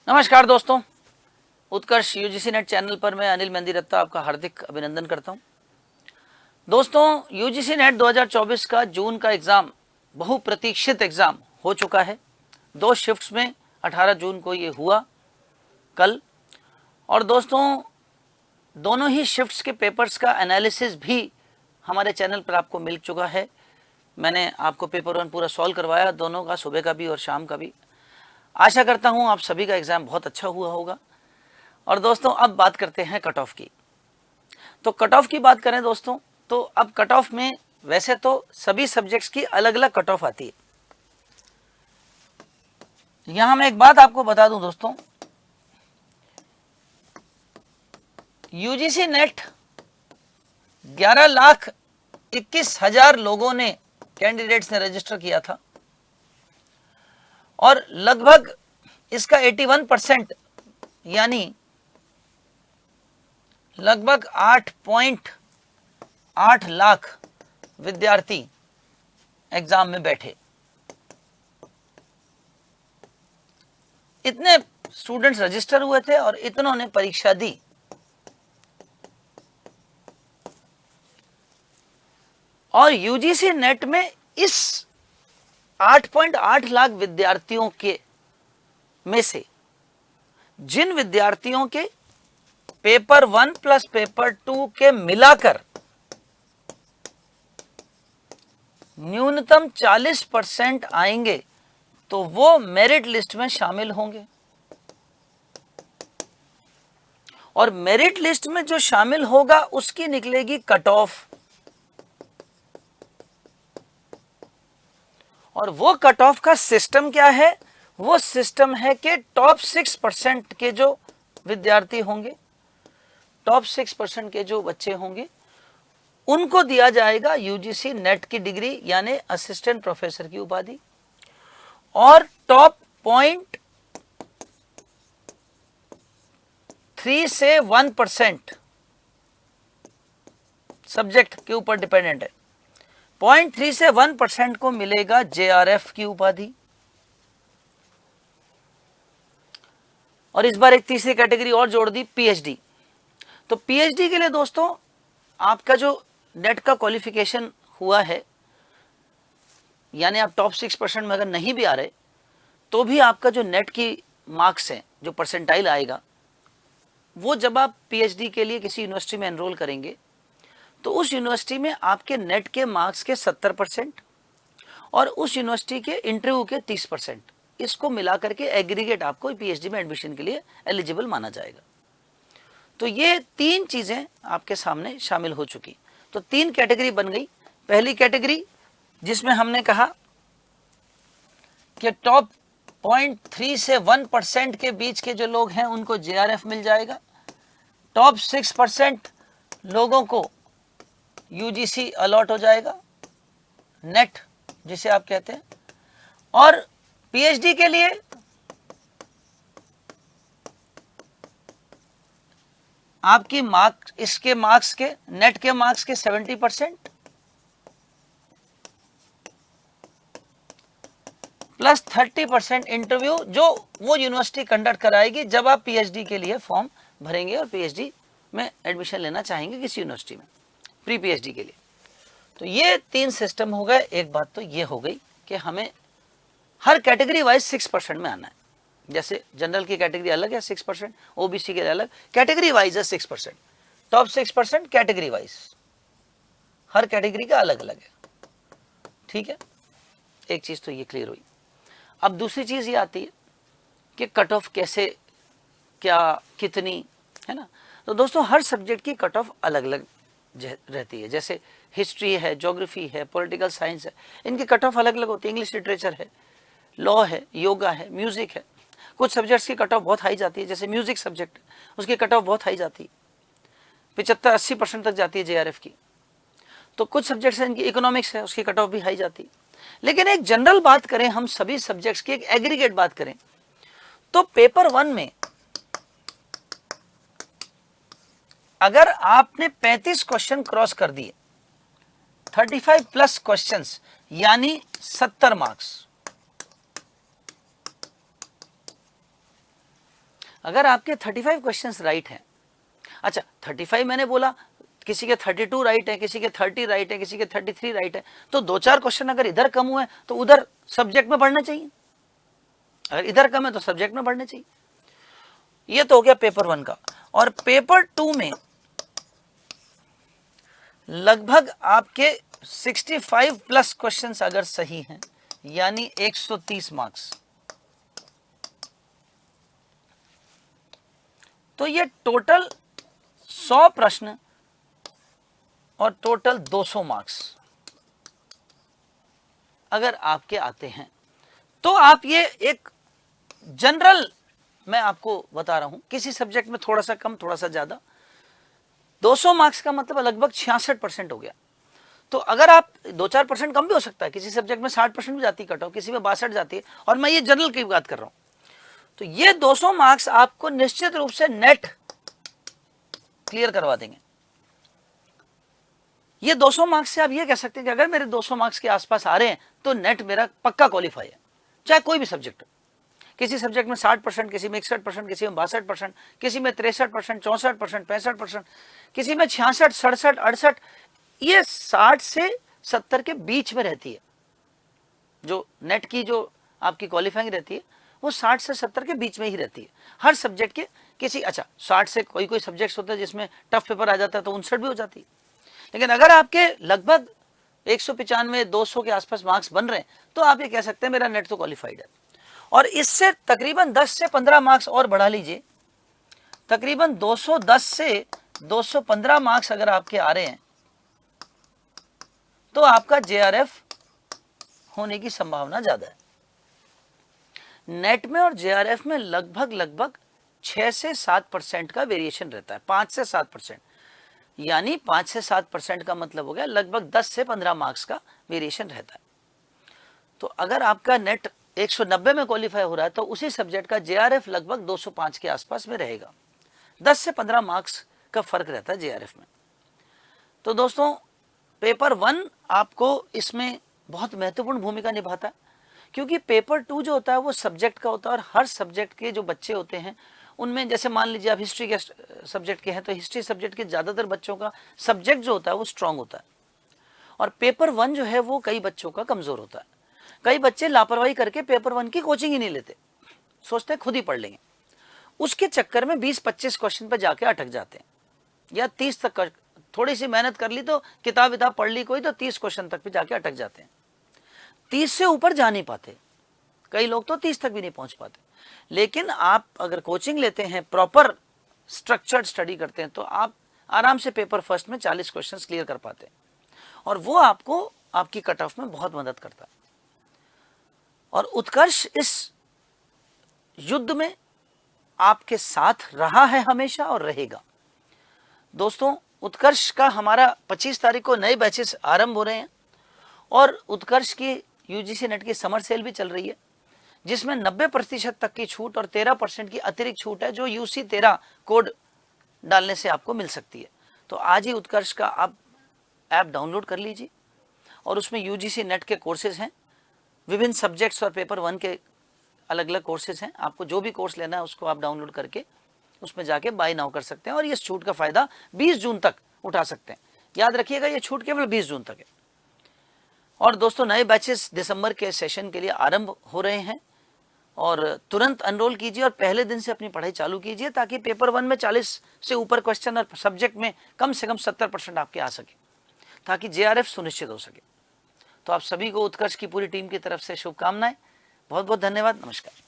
नमस्कार दोस्तों, उत्कर्ष UGC net channel पर मैं अनिल मेहंदी रत्ता आपका हार्दिक अभिनंदन करता हूं। दोस्तों, यूजीसी नेट 2024 का जून का एग्ज़ाम बहुप्रतीक्षित एग्ज़ाम हो चुका है। 2 शिफ्ट्स में 18 जून को ये हुआ कल। और दोस्तों, दोनों ही शिफ्ट्स के पेपर्स का एनालिसिस भी हमारे चैनल पर आपको मिल चुका है। मैंने आपको पेपर 1 पूरा सॉल्व करवाया, दोनों का, सुबह का भी और शाम का भी। आशा करता हूं आप सभी का एग्ज़ाम बहुत अच्छा हुआ होगा। और दोस्तों, अब बात करते हैं कट ऑफ की। तो कट ऑफ की बात करें दोस्तों, तो अब कट ऑफ में वैसे तो सभी सब्जेक्ट्स की अलग अलग कट ऑफ आती है। यहां मैं एक बात आपको बता दूं दोस्तों, यूजीसी नेट 11,21,000 लोगों ने, कैंडिडेट्स ने रजिस्टर किया था और लगभग इसका 81% यानी लगभग 8.8 लाख विद्यार्थी एग्जाम में बैठे। इतने स्टूडेंट्स रजिस्टर हुए थे और इतनों ने परीक्षा दी। और यूजीसी नेट में इस 8.8 लाख विद्यार्थियों के में से जिन विद्यार्थियों के पेपर 1 प्लस पेपर 2 के मिलाकर न्यूनतम 40% आएंगे तो वो मेरिट लिस्ट में शामिल होंगे। और मेरिट लिस्ट में जो शामिल होगा उसकी निकलेगी कट ऑफ। और वो कट ऑफ का सिस्टम क्या है? वो सिस्टम है कि टॉप 6% के जो विद्यार्थी होंगे, टॉप 6% के जो बच्चे होंगे, उनको दिया जाएगा यूजीसी नेट की डिग्री यानी असिस्टेंट प्रोफेसर की उपाधि। और टॉप 0.3 से 1% सब्जेक्ट के ऊपर डिपेंडेंट है। 0.3 से 1% को मिलेगा जेआरएफ की उपाधि। और इस बार एक तीसरी कैटेगरी और जोड़ दी, पीएचडी। तो पीएचडी के लिए दोस्तों, आपका जो नेट का क्वालिफिकेशन हुआ है, यानी आप टॉप 6% में अगर नहीं भी आ रहे तो भी आपका जो नेट की मार्क्स हैं, जो परसेंटाइल आएगा, वो जब आप पीएचडी के लिए किसी यूनिवर्सिटी में एनरोल करेंगे तो उस यूनिवर्सिटी में आपके नेट के मार्क्स के 70% और उस यूनिवर्सिटी के इंटरव्यू के 30%, इसको मिलाकर के एग्रीगेट आपको पीएचडी में एडमिशन के लिए एलिजिबल माना जाएगा। तो ये 3 चीजें आपके सामने शामिल हो चुकी। तो 3 कैटेगरी बन गई। पहली कैटेगरी जिसमें हमने कहा कि टॉप 0.3 से 1% के बीच के जो लोग हैं उनको जेआरएफ मिल जाएगा। टॉप 6% लोगों को यूजीसी अलॉट हो जाएगा, नेट जिसे आप कहते हैं। और पीएचडी के लिए आपकी मार्क्स, इसके मार्क्स के, नेट के मार्क्स के 70% प्लस 30% इंटरव्यू जो वो यूनिवर्सिटी कंडक्ट कराएगी जब आप पीएचडी के लिए फॉर्म भरेंगे और पीएचडी में एडमिशन लेना चाहेंगे किसी यूनिवर्सिटी में, प्री पीएचडी के लिए। तो ये 3 सिस्टम हो गए। एक बात तो ये हो गई कि हमें हर कैटेगरी वाइज 6% में आना है। जैसे जनरल की कैटेगरी अलग है 6%, ओबीसी के लिए अलग कैटेगरी वाइज है 6%, टॉप 6% कैटेगरी वाइज, हर कैटेगरी का अलग अलग है। ठीक है, एक चीज तो ये क्लियर हुई। अब दूसरी चीज ये आती है कि कट ऑफ कैसे, क्या, कितनी, है ना। तो दोस्तों, हर सब्जेक्ट की कट ऑफ अलग अलग रहती है। जैसे हिस्ट्री है, ज्योग्राफी है, पॉलिटिकल साइंस है, इनकी कट ऑफ अलग अलग होती है। इंग्लिश लिटरेचर है, लॉ है, योगा है, म्यूजिक है। कुछ सब्जेक्ट्स की कट ऑफ बहुत हाई जाती है, जैसे म्यूजिक सब्जेक्ट, उसकी कट ऑफ बहुत हाई जाती है, 75-80% तक जाती है जेआरएफ की। तो कुछ सब्जेक्ट्स हैं, इनकी इकोनॉमिक्स है, उसकी कट ऑफ भी हाई जाती है। लेकिन एक जनरल बात करें, हम सभी सब्जेक्ट्स की एक एग्रीगेट बात करें, तो पेपर 1 में अगर आपने 35 क्वेश्चन क्रॉस कर दिए, 35 प्लस क्वेश्चंस यानी 70 मार्क्स, अगर आपके 35 क्वेश्चंस राइट हैं, अच्छा 35 मैंने बोला, किसी के 32 राइट है, किसी के 30 राइट है, किसी के 33 राइट है, तो 2-4 क्वेश्चन अगर इधर कम हुए तो उधर सब्जेक्ट में बढ़ना चाहिए, अगर इधर कम है तो सब्जेक्ट में बढ़ना चाहिए। ये तो हो गया पेपर 1 का। और पेपर 2 में लगभग आपके 65 प्लस क्वेश्चंस अगर सही हैं, यानी 130 मार्क्स, तो ये टोटल 100 प्रश्न और टोटल 200 मार्क्स अगर आपके आते हैं, तो आप ये एक जनरल, मैं आपको बता रहा हूं, किसी सब्जेक्ट में थोड़ा सा कम थोड़ा सा ज्यादा, 200 मार्क्स का मतलब लगभग 66% हो गया। तो अगर आप 2-4% कम भी हो सकता है, किसी सब्जेक्ट में 60% भी जाती है कट ऑफ, किसी में 62 जाती है, और मैं ये जनरल की बात कर रहा हूं। तो ये 200 मार्क्स आपको निश्चित रूप से नेट क्लियर करवा देंगे। ये 200 मार्क्स से आप ये कह सकते हैं कि अगर मेरे 200 मार्क्स के आसपास आ रहे हैं तो नेट मेरा पक्का क्वालिफाई है, चाहे कोई भी सब्जेक्ट हो। किसी सब्जेक्ट में 60%, किसी में 61%, किसी में 62%, किसी में 63%, 64%, 65%, किसी में 66, 67, 68, ये 60 से 70 के बीच में रहती है। जो नेट की जो आपकी क्वालिफाइंग रहती है वो 60 से 70 के बीच में ही रहती है हर सब्जेक्ट के। किसी, अच्छा 60 से कोई सब्जेक्ट्स होता है जिसमें टफ पेपर आ जाता है तो 59 भी हो जाती है। लेकिन अगर आपके लगभग 195, 200 के आसपास मार्क्स बन रहे हैं तो आप ये कह सकते हैं मेरा नेट तो क्वालिफाइड है। और इससे तकरीबन 10 से 15 मार्क्स और बढ़ा लीजिए, तकरीबन 210 से 215 मार्क्स अगर आपके आ रहे हैं तो आपका जेआरएफ होने की संभावना ज्यादा है। नेट में और जेआरएफ में लगभग 6 से 7% का वेरिएशन रहता है, 5 से 7%, यानी 5 से 7% का मतलब हो गया लगभग 10 से 15 मार्क्स का वेरिएशन रहता है। तो अगर आपका नेट 190 में क्वालिफाई हो रहा है तो उसी सब्जेक्ट का जेआरएफ लगभग 205 के आसपास में रहेगा। 10 से 15 मार्क्स का फर्क रहता है जेआरएफ में। तो दोस्तों पेपर 1 आपको इसमें बहुत महत्वपूर्ण भूमिका निभाता है, क्योंकि पेपर 2 जो होता है वो सब्जेक्ट का होता है, और हर सब्जेक्ट के जो बच्चे होते हैं उनमें, जैसे मान लीजिए आप हिस्ट्री के सब्जेक्ट के हैं तो हिस्ट्री सब्जेक्ट के ज़्यादातर बच्चों का सब्जेक्ट जो होता है वो स्ट्रांग होता है, और पेपर 1 जो है वो कई बच्चों का कमज़ोर होता है। कई बच्चे लापरवाही करके पेपर 1 की कोचिंग ही नहीं लेते, सोचते खुद ही पढ़ लेंगे, उसके चक्कर में 20-25 क्वेश्चन पर जाके अटक जाते हैं, या 30 तक थोड़ी सी मेहनत कर ली तो किताब पढ़ ली कोई तो 30 क्वेश्चन तक भी जाके अटक जाते हैं, 30 से ऊपर जा नहीं पाते, कई लोग तो 30 तक भी नहीं पहुंच पाते। लेकिन आप अगर कोचिंग लेते हैं, प्रॉपर स्ट्रक्चर्ड स्टडी करते हैं, तो आप आराम से पेपर फर्स्ट में 40 क्वेश्चंस क्लियर कर पाते हैं, और वो आपको आपकी कट ऑफ में बहुत मदद करता है। और उत्कर्ष इस युद्ध में आपके साथ रहा है हमेशा और रहेगा। दोस्तों उत्कर्ष का हमारा 25 तारीख को नए बैचेस आरंभ हो रहे हैं, और उत्कर्ष की यूजीसी नेट की समर सेल भी चल रही है, जिसमें 90% तक की छूट और 13% की अतिरिक्त छूट है, जो यूसी 13 कोड डालने से आपको मिल सकती है। तो आज ही उत्कर्ष का आप ऐप डाउनलोड कर लीजिए, और उसमें यूजीसी नेट के कोर्सेज हैं, विभिन्न सब्जेक्ट्स और पेपर 1 के अलग अलग कोर्सेज हैं। आपको जो भी कोर्स लेना है उसको आप डाउनलोड करके उसमें जाके बाय नाउ कर सकते हैं, और ये छूट का फायदा 20 जून तक उठा सकते हैं। याद रखिएगा ये छूट केवल 20 जून तक है। और दोस्तों नए बैचेस दिसंबर के सेशन के लिए आरंभ हो रहे हैं, और तुरंत एनरोल कीजिए और पहले दिन से अपनी पढ़ाई चालू कीजिए, ताकि पेपर 1 में 40 से ऊपर क्वेश्चन और सब्जेक्ट में कम से कम 70% आपके आ सके, ताकि जेआरएफ सुनिश्चित हो सके। तो आप सभी को उत्कर्ष की पूरी टीम की तरफ से शुभकामनाएं। बहुत बहुत धन्यवाद। नमस्कार।